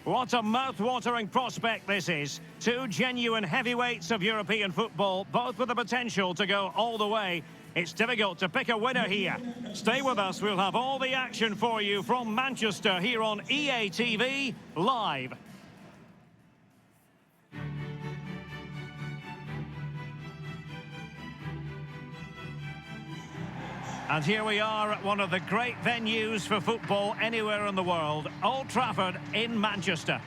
What a mouth-watering prospect this is. Two genuine heavyweights of European football, both with the potential to go all the way. It's difficult to pick a winner here. Stay with us, we'll have all the action for you from Manchester here on EA TV Live. And here we are at one of the great venues for football anywhere in the world, Old Trafford in Manchester.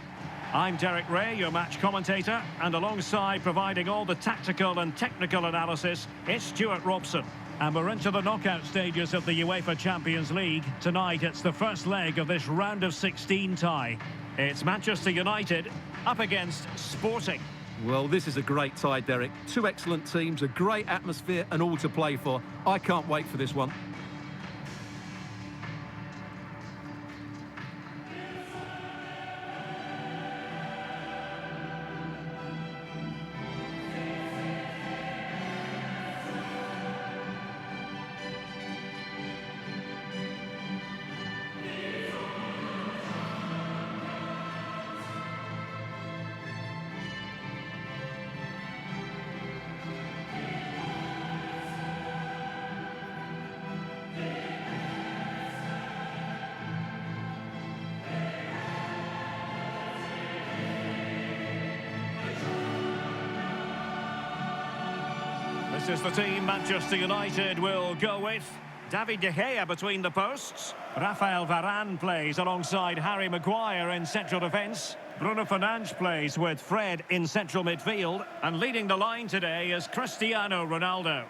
I'm Derek Ray, your match commentator, and alongside providing all the tactical and technical analysis, it's Stuart Robson. And we're into the knockout stages of the UEFA Champions League. Tonight it's the first leg of this round of 16 tie. It's Manchester United up against Sporting. Well, this is a great tie, Derek. Two excellent teams, a great atmosphere and all to play for. I can't wait for this one. This is the team Manchester United will go with. David De Gea between the posts. Rafael Varane plays alongside Harry Maguire in central defence. Bruno Fernandes plays with Fred in central midfield. And leading the line today is Cristiano Ronaldo.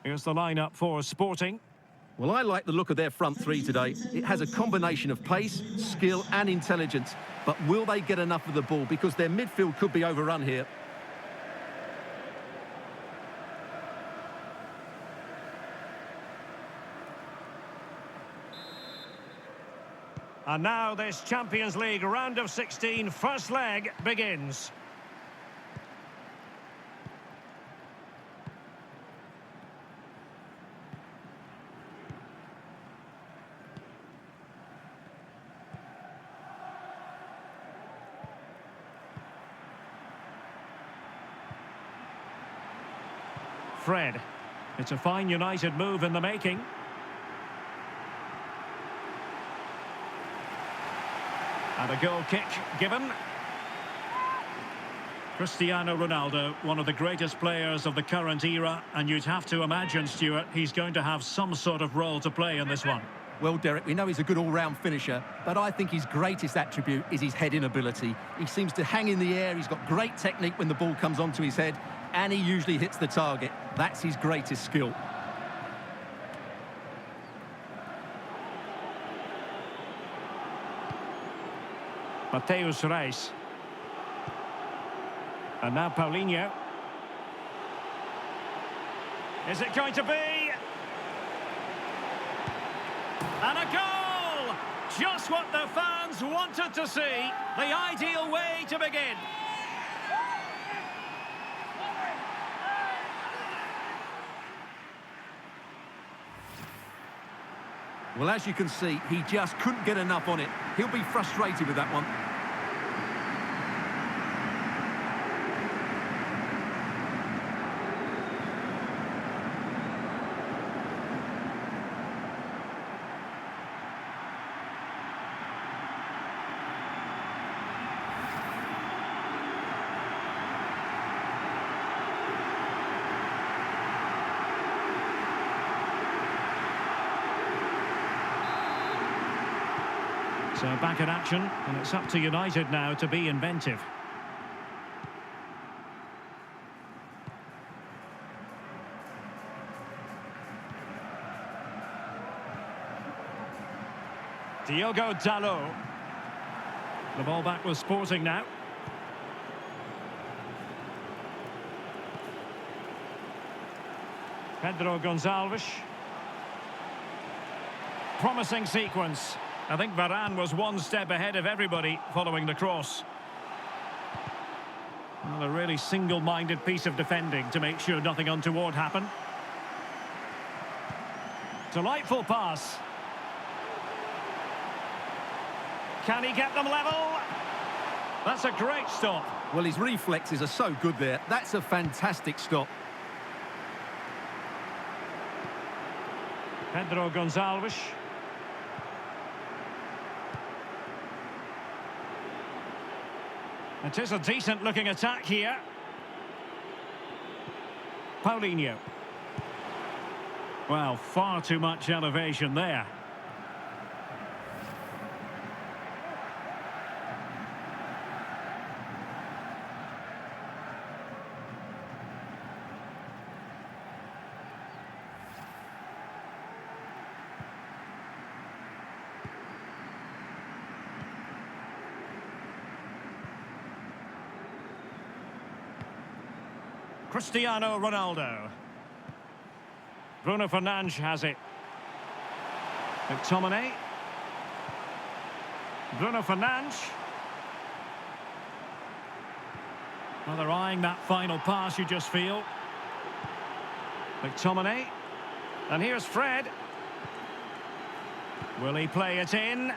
Here's the lineup for Sporting. Well, I like the look of their front three today. It has a combination of pace, skill and intelligence. But will they get enough of the ball? Because their midfield could be overrun here. And now this Champions League round of 16 first leg begins. Fred. It's a fine United move in the making. And a goal kick given. Cristiano Ronaldo, one of the greatest players of the current era, and you'd have to imagine, Stuart, he's going to have some sort of role to play in this one. Well, Derek, we know he's a good all-round finisher, but I think his greatest attribute is his heading ability. He seems to hang in the air, he's got great technique when the ball comes onto his head, and he usually hits the target. That's his greatest skill. Mateus Reis. And now Paulinho. Is it going to be? And a goal! Just what the fans wanted to see. The ideal way to begin. Well, as you can see, he just couldn't get enough on it. He'll be frustrated with that one. So back in action, and it's up to United now to be inventive. Diogo Dalot. The ball back with Sporting now. Pedro Gonçalves. Promising sequence. I think Varane was one step ahead of everybody following the cross. Well, a really single-minded piece of defending to make sure nothing untoward happened. Delightful pass. Can he get them level? That's a great stop. Well, his reflexes are so good there. That's a fantastic stop. Pedro Gonçalves. It is a decent-looking attack here. Paulinho. Well, far too much elevation there. Cristiano Ronaldo. Bruno Fernandes has it. McTominay. Bruno Fernandes. Well, they're eyeing that final pass, you just feel. McTominay. And here's Fred. Will he play it in?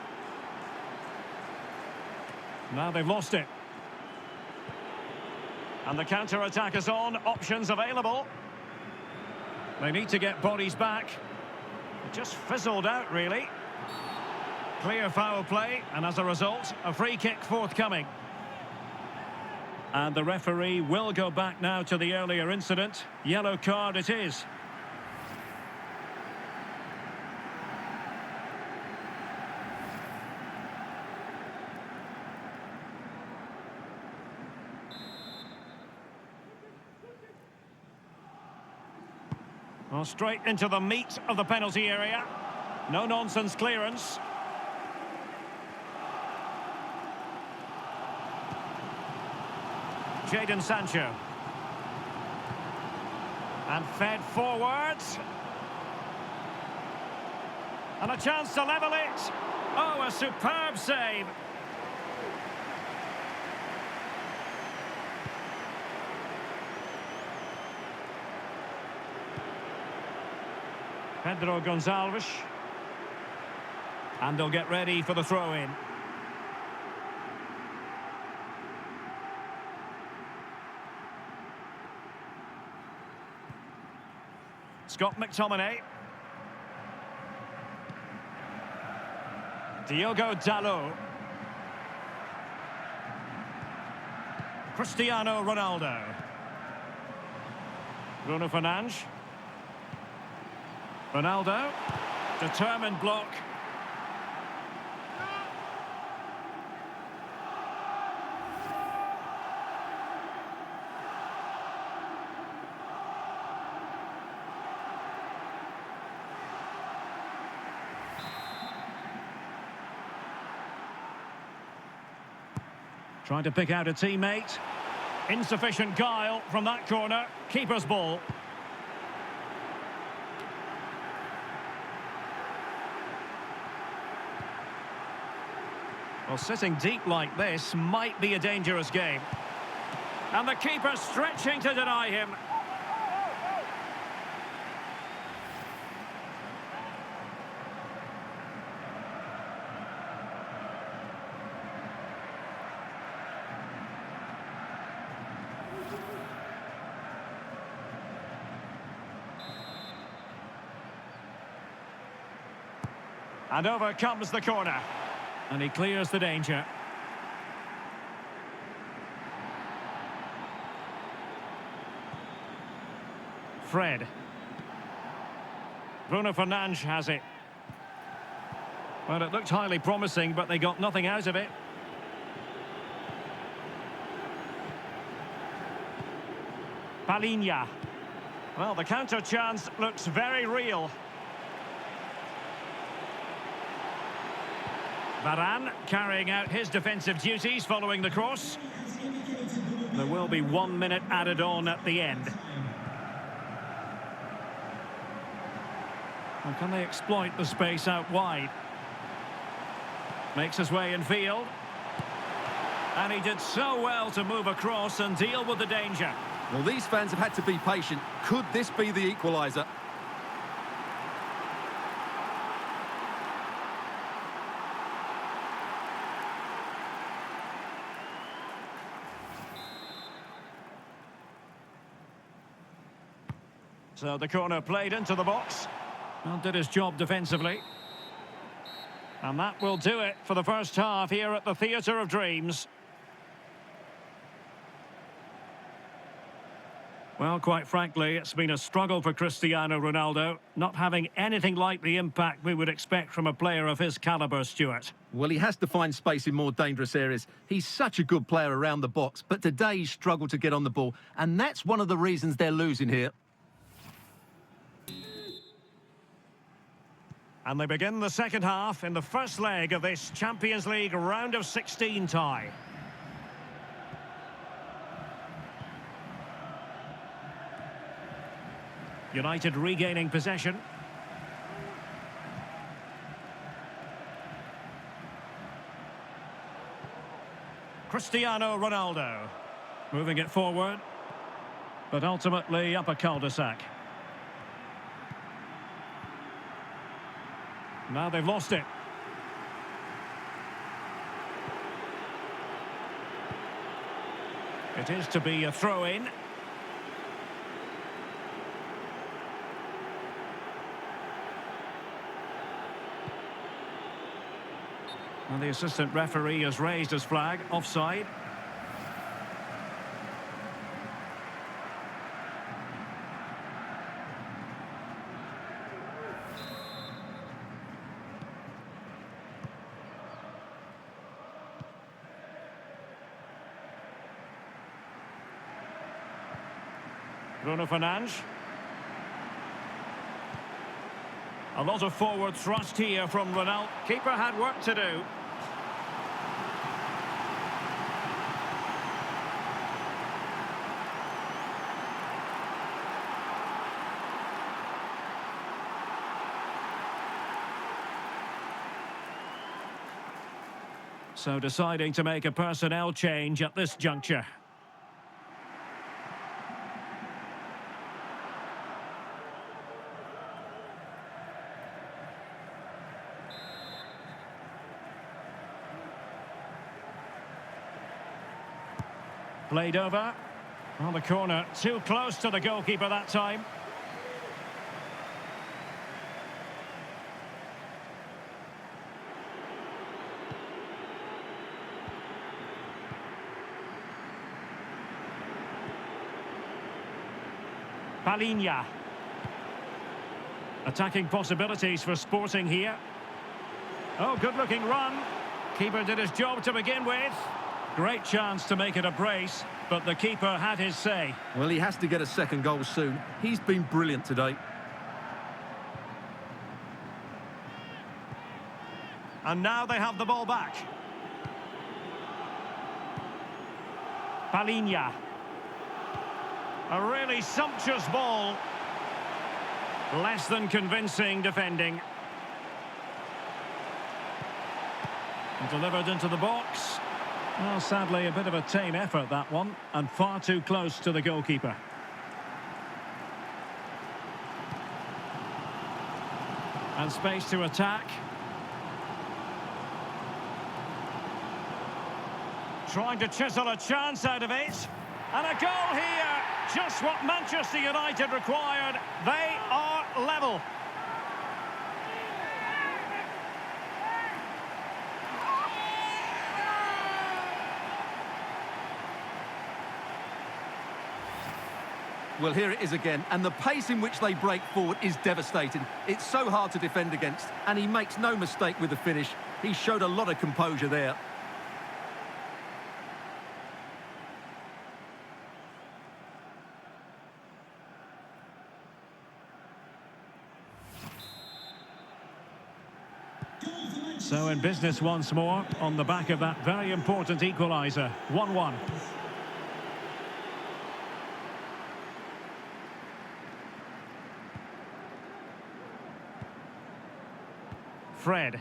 Now they've lost it. And the counter-attack is on. Options available. They need to get bodies back. It just fizzled out, really. Clear foul play, and as a result, a free kick forthcoming. And the referee will go back now to the earlier incident. Yellow card it is. Well, straight into the meat of the penalty area. No-nonsense clearance. Jadon Sancho. And fed forwards. And a chance to level it. Oh, a superb save. Pedro Gonçalves. And they'll get ready for the throw-in. Scott McTominay. Diogo Dalot. Cristiano Ronaldo. Bruno Fernandes. Ronaldo. Determined block. Trying to pick out a teammate. Insufficient guile from that corner. Keeper's ball. Well, sitting deep like this might be a dangerous game. And the keeper stretching to deny him. And over comes the corner. And he clears the danger. Fred. Bruno Fernandes has it. Well, it looked highly promising, but they got nothing out of it. Paulinho. Well, the counter chance looks very real. Varane carrying out his defensive duties following the cross. There will be 1 minute added on at the end. Well, can they exploit the space out wide? Makes his way in field. And he did so well to move across and deal with the danger. Well, these fans have had to be patient. Could this be the equaliser? So the corner played into the box. Well, did his job defensively. And that will do it for the first half here at the Theatre of Dreams. Well, quite frankly, it's been a struggle for Cristiano Ronaldo, not having anything like the impact we would expect from a player of his calibre, Stuart. Well, he has to find space in more dangerous areas. He's such a good player around the box, but today he's struggled to get on the ball, and that's one of the reasons they're losing here. And they begin the second half in the first leg of this Champions League round of 16 tie. United regaining possession. Cristiano Ronaldo moving it forward, but ultimately up a cul-de-sac. Now they've lost it. It is to be a throw-in. And the assistant referee has raised his flag, offside. Bruno Fernandes. A lot of forward thrust here from Ronaldo. Keeper had work to do. So deciding to make a personnel change at this juncture. Played over. On the corner, too close to the goalkeeper that time. Palinha. Attacking possibilities for Sporting here. Oh, good-looking run. Keeper did his job to begin with. Great chance to make it a brace, but the keeper had his say. Well, he has to get a second goal soon. He's been brilliant today. And now they have the ball back. Palinha. A really sumptuous ball. Less than convincing defending. And delivered into the box. Well, sadly, a bit of a tame effort, that one, and far too close to the goalkeeper. And space to attack. Trying to chisel a chance out of it. And a goal here. Just what Manchester United required. They are level. Well, here it is again, and the pace in which they break forward is devastating. It's so hard to defend against, and he makes no mistake with the finish. He showed a lot of composure there. So in business once more, on the back of that very important equaliser. 1-1. Fred.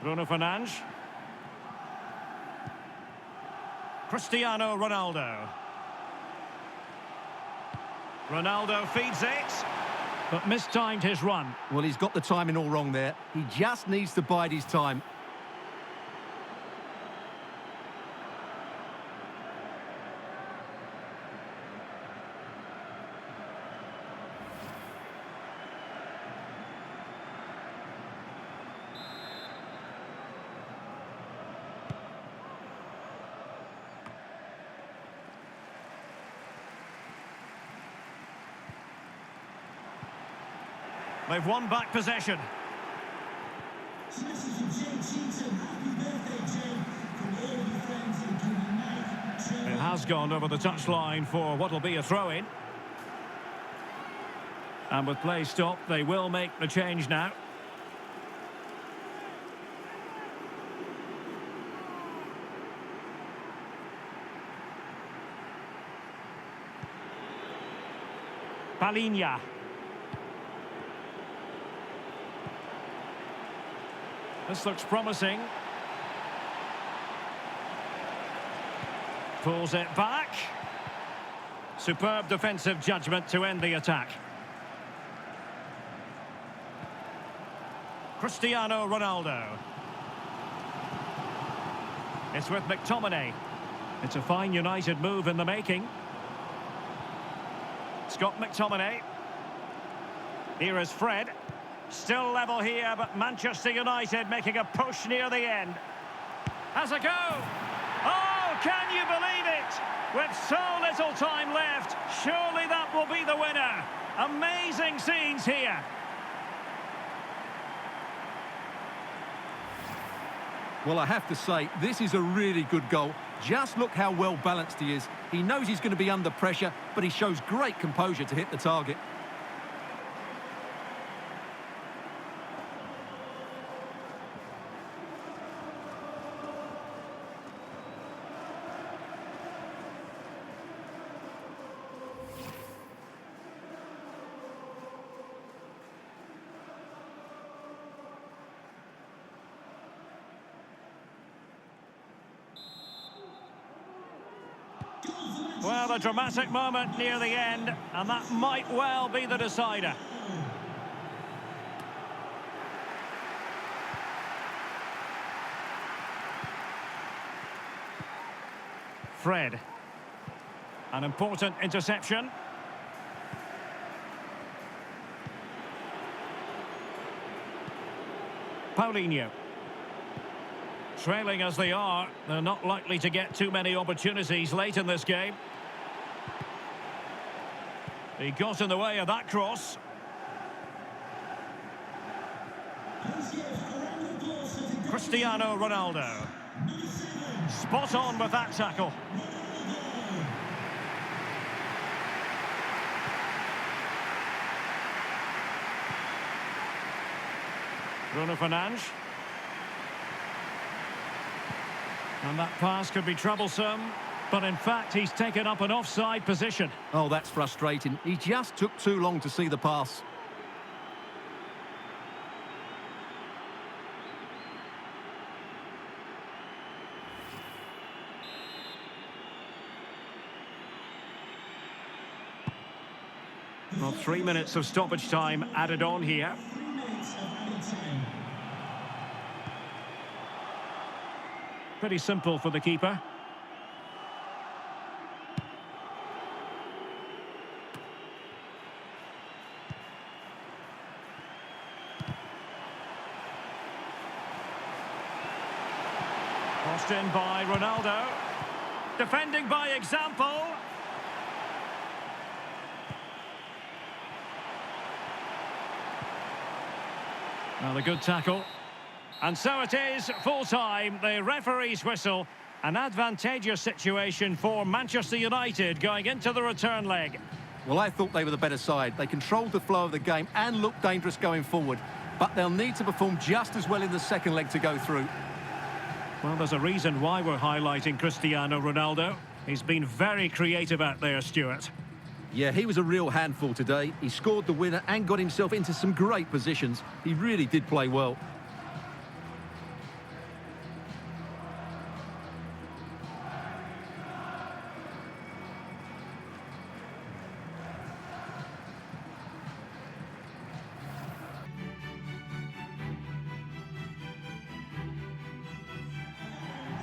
Bruno Fernandes. Cristiano Ronaldo. Ronaldo feeds it, but mistimed his run. Well, he's got the timing all wrong there. He just needs to bide his time. They've won back possession. It has gone over the touchline for what will be a throw-in. And with play stopped, they will make the change now. Palinha. This looks promising. Pulls it back. Superb defensive judgment to end the attack. Cristiano Ronaldo. It's with McTominay. It's a fine United move in the making. Scott McTominay. Here is Fred. Still level here, but Manchester United making a push near the end. Has a go! Oh, can you believe it? With so little time left, surely that will be the winner. Amazing scenes here. Well, I have to say, this is a really good goal. Just look how well balanced he is. He knows he's going to be under pressure, but he shows great composure to hit the target. Well, a dramatic moment near the end, and that might well be the decider. Fred. An important interception. Paulinho. Trailing as they are, they're not likely to get too many opportunities late in this game. He got in the way of that cross. Cristiano Ronaldo. Spot on with that tackle. Bruno Fernandes. And that pass could be troublesome, but in fact he's taken up an offside position. Oh, that's frustrating. He just took too long to see the pass. Well, 3 minutes of stoppage time added on here. Pretty simple for the keeper. Crossed in by Ronaldo. Defending by example. Well, a good tackle. And so it is, full-time, the referee's whistle. An advantageous situation for Manchester United going into the return leg. Well, I thought they were the better side. They controlled the flow of the game and looked dangerous going forward. But they'll need to perform just as well in the second leg to go through. Well, there's a reason why we're highlighting Cristiano Ronaldo. He's been very creative out there, Stuart. Yeah, he was a real handful today. He scored the winner and got himself into some great positions. He really did play well.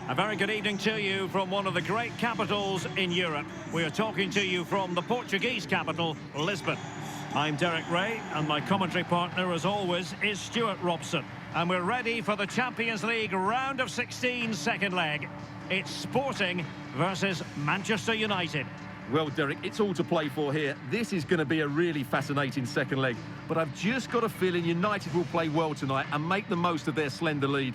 A very good evening to you from one of the great capitals in Europe. We are talking to you from the Portuguese capital, Lisbon. I'm Derek Ray, and my commentary partner, as always, is Stuart Robson. And we're ready for the Champions League round of 16 second leg. It's Sporting versus Manchester United. Well, Derek, it's all to play for here. This is going to be a really fascinating second leg. But I've just got a feeling United will play well tonight and make the most of their slender lead.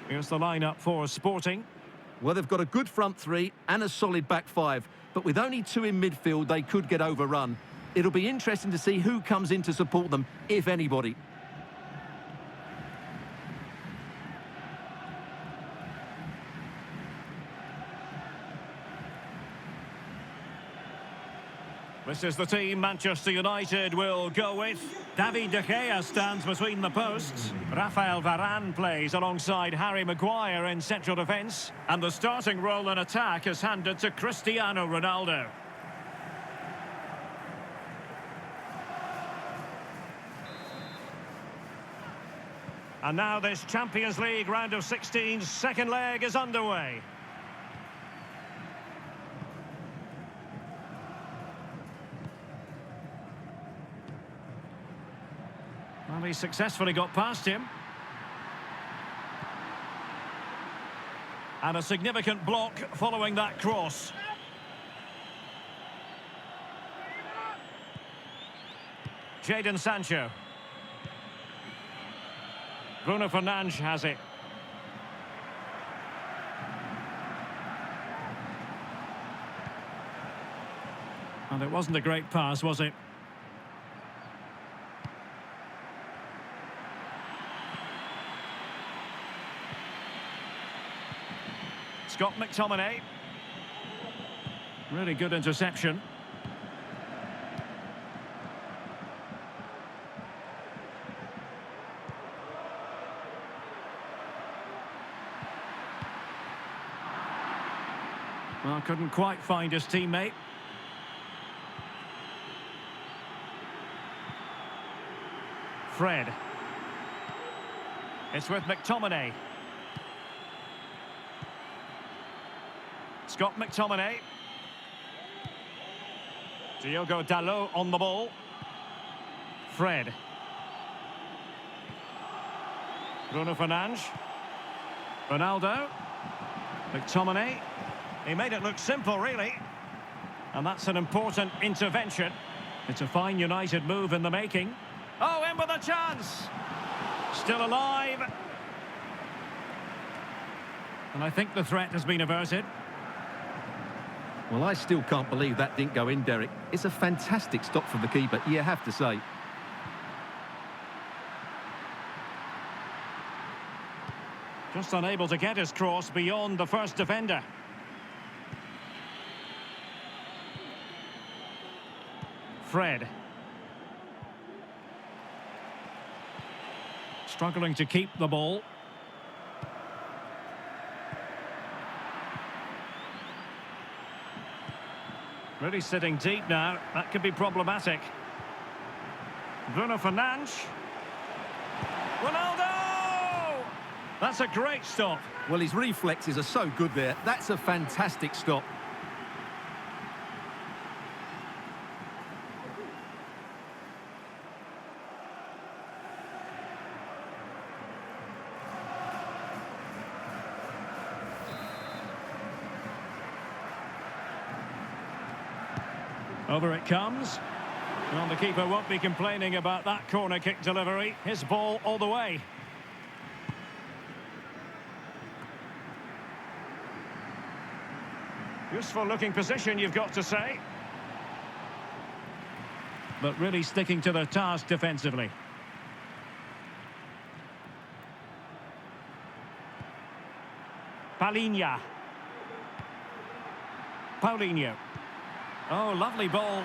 Here's the lineup for Sporting. Well, they've got a good front three and a solid back five. But with only two in midfield, they could get overrun. It'll be interesting to see who comes in to support them, if anybody. This is the team Manchester United will go with. David De Gea stands between the posts. Rafael Varane plays alongside Harry Maguire in central defence. And the starting role in attack is handed to Cristiano Ronaldo. And now this Champions League round of 16 second leg is underway. Well, he successfully got past him. And a significant block following that cross. Jadon Sancho. Bruno Fernandes has it. And it wasn't a great pass, was it? Scott McTominay. Really good interception. Well, couldn't quite find his teammate. Fred. It's with McTominay. Scott McTominay. Diogo Dalot on the ball. Fred. Bruno Fernandes. Ronaldo. McTominay. He made it look simple, really. And that's an important intervention. It's a fine United move in the making. Oh, in with a chance. Still alive. And I think the threat has been averted. Well, I still can't believe that didn't go in, Derek. It's a fantastic stop from the keeper, you have to say. Just unable to get his cross beyond the first defender. Fred. Struggling to keep the ball. Really sitting deep now. That could be problematic. Bruno Fernandes. Ronaldo! That's a great stop. Well, his reflexes are so good there. That's a fantastic stop. Over it comes. Well, the keeper won't be complaining about that corner kick delivery. His ball all the way. Useful looking position, you've got to say. But really sticking to their task defensively. Paulinho. Oh, lovely ball.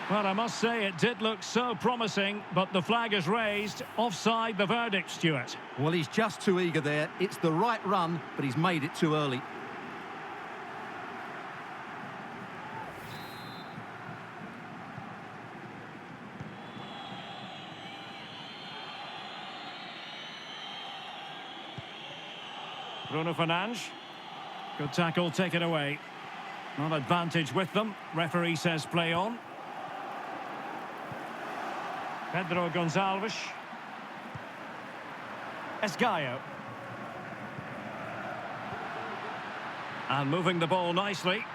Well, I must say it did look so promising, but the flag is raised. Offside the verdict, Stuart. Well, he's just too eager there. It's the right run, but he's made it too early. Bruno Fernandes. Good tackle taken away. Not advantage with them. Referee says play on. Pedro Gonçalves. Esgaio. And moving the ball nicely.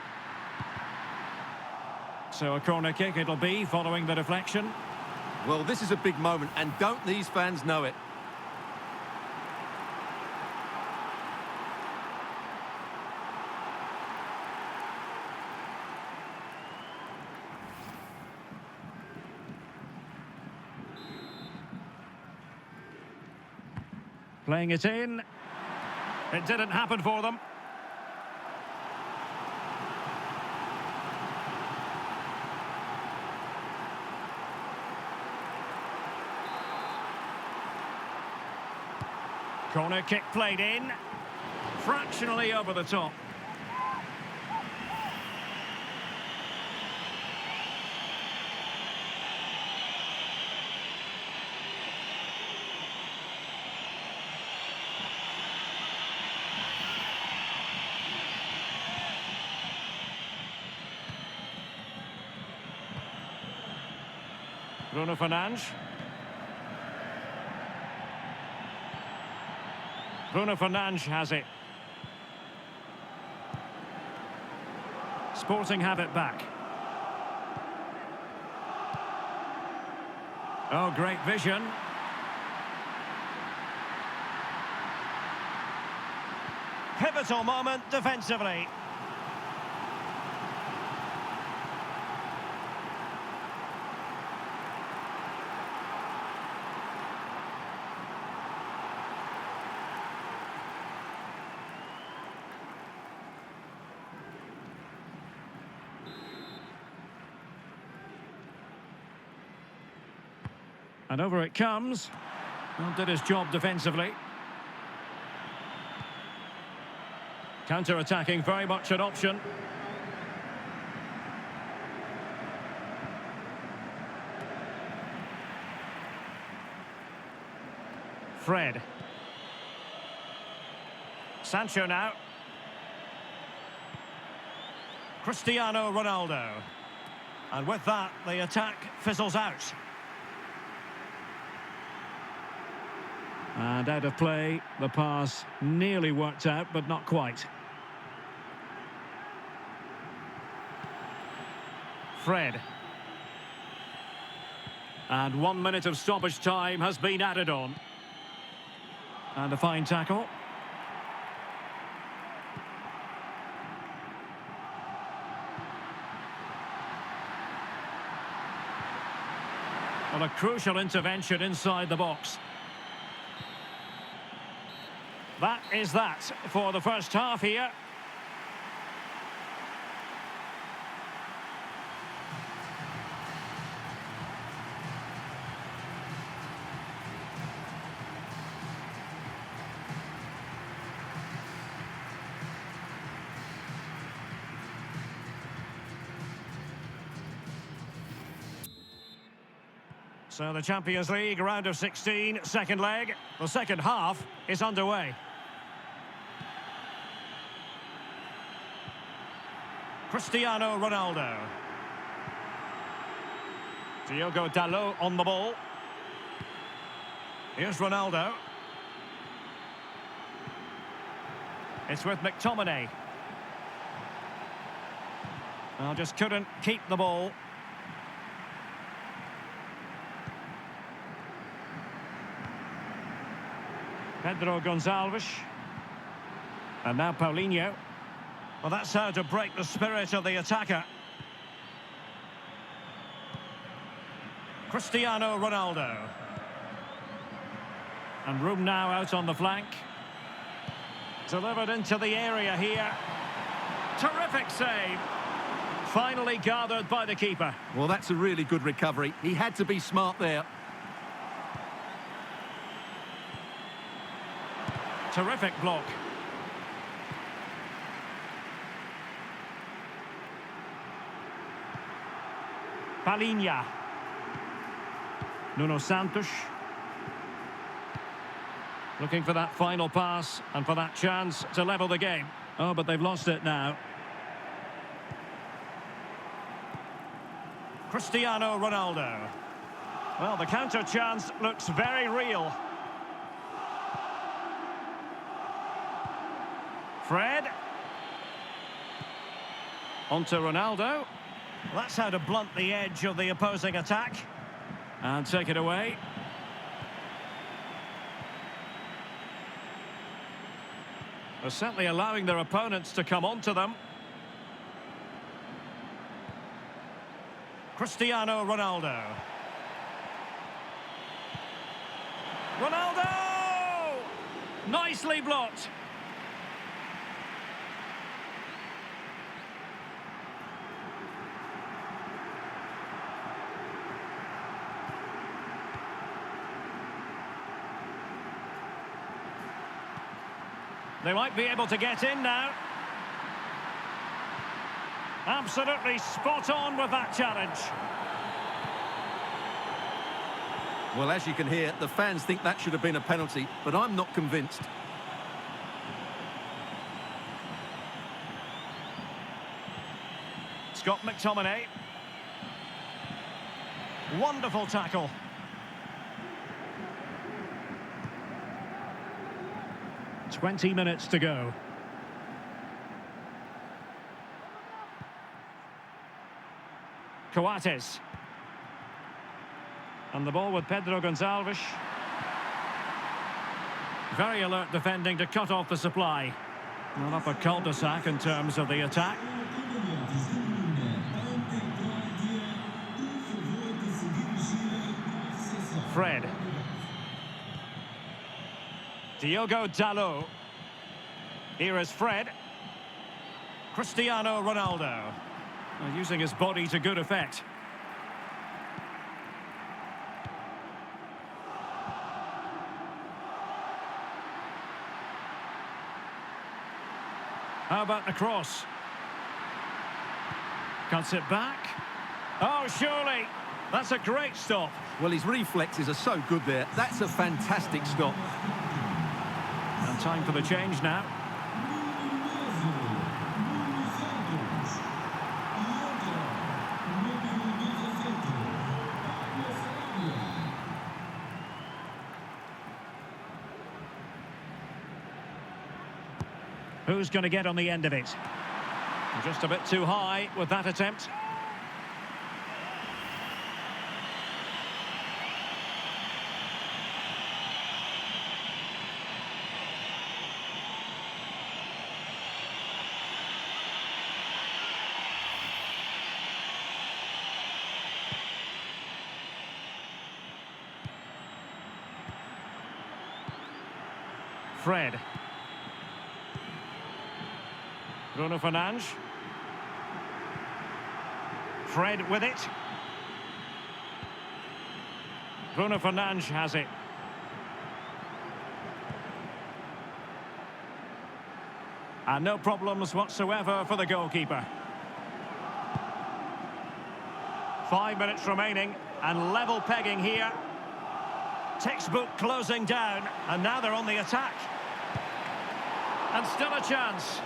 So a corner kick it'll be following the deflection. Well, this is a big moment, and don't these fans know it? Playing it in. It didn't happen for them. Corner kick played in. Fractionally over the top. Bruno Fernandes. Bruno Fernandes has it. Sporting have it back. Oh, great vision. Pivotal moment defensively. And over it comes. Well, did his job defensively. Counter-attacking, very much an option. Fred. Sancho now. Cristiano Ronaldo. And with that, the attack fizzles out. And out of play, the pass nearly worked out, but not quite. Fred. And 1 minute of stoppage time has been added on. And a fine tackle. Well, a crucial intervention inside the box. That is that for the first half here. So the Champions League round of 16, second leg. The second half is underway. Cristiano Ronaldo. Diogo Dalot on the ball. Here's Ronaldo. It's with McTominay. Well, just couldn't keep the ball. Pedro Gonçalves. And now Paulinho. Well, that's how to break the spirit of the attacker. Cristiano Ronaldo. And room now out on the flank. Delivered into the area here. Terrific save. Finally gathered by the keeper. Well, that's a really good recovery. He had to be smart there. Terrific block. Palhinha. Nuno Santos. Looking for that final pass and for that chance to level the game. Oh, but they've lost it now. Cristiano Ronaldo. Well, the counter chance looks very real. Fred. On to Ronaldo. That's how to blunt the edge of the opposing attack. And take it away. They're certainly allowing their opponents to come onto them. Cristiano Ronaldo. Ronaldo! Nicely blocked. They might be able to get in now. Absolutely spot on with that challenge. Well, as you can hear, the fans think that should have been a penalty, but I'm not convinced. Scott McTominay. Wonderful tackle. "20 minutes to go. Coates. And the ball with Pedro Gonçalves. Very alert defending to cut off the supply. Not up a cul-de-sac in terms of the attack. Fred. Diogo Dalot. Here is Fred. Cristiano Ronaldo. Using his body to good effect. How about the cross? Cuts it back. Oh, surely. That's a great stop. Well, his reflexes are so good there. That's a fantastic stop. And time for the change now. Who's going to get on the end of it? Just a bit too high with that attempt. Fred. Bruno Fernandes. Fred with it. Bruno Fernandes has it. And no problems whatsoever for the goalkeeper. 5 minutes remaining. And level pegging here. Textbook closing down, and now they're on the attack. And still a chance.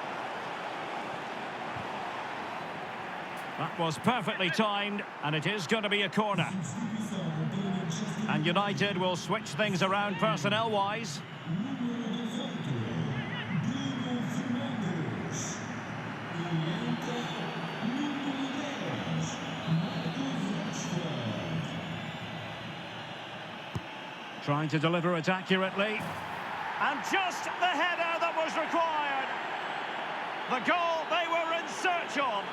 That was perfectly timed, and it is going to be a corner. And United will switch things around personnel-wise. Trying to deliver it accurately. And just the header that was required. The goal they were in search of.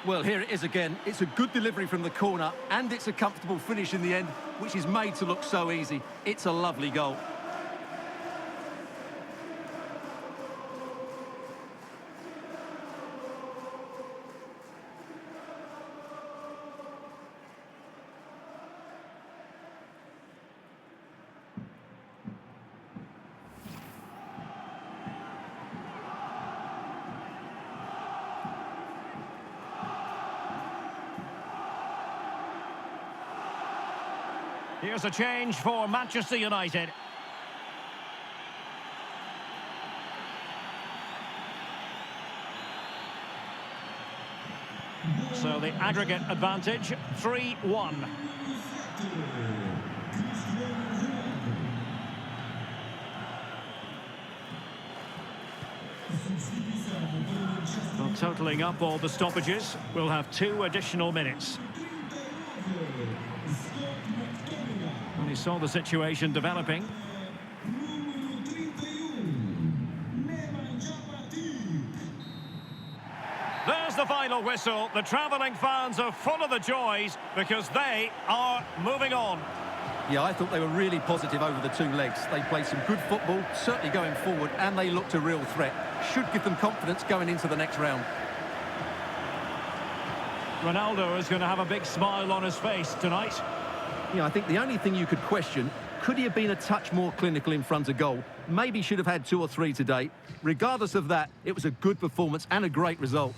Well, here it is again. It's a good delivery from the corner, and it's a comfortable finish in the end, which is made to look so easy. It's a lovely goal. Here's a change for Manchester United. So the aggregate advantage, 3-1. Well, totalling up all the stoppages, we'll have 2 additional minutes. And he saw the situation developing. There's the final whistle. The travelling fans are full of the joys because they are moving on. Yeah, I thought they were really positive over the 2 legs. They played some good football, certainly going forward, and they looked a real threat. Should give them confidence going into the next round. Ronaldo is going to have a big smile on his face tonight. Yeah, I think the only thing you could question, could he have been a touch more clinical in front of goal? Maybe should have had 2 or 3 today. Regardless of that, it was a good performance and a great result.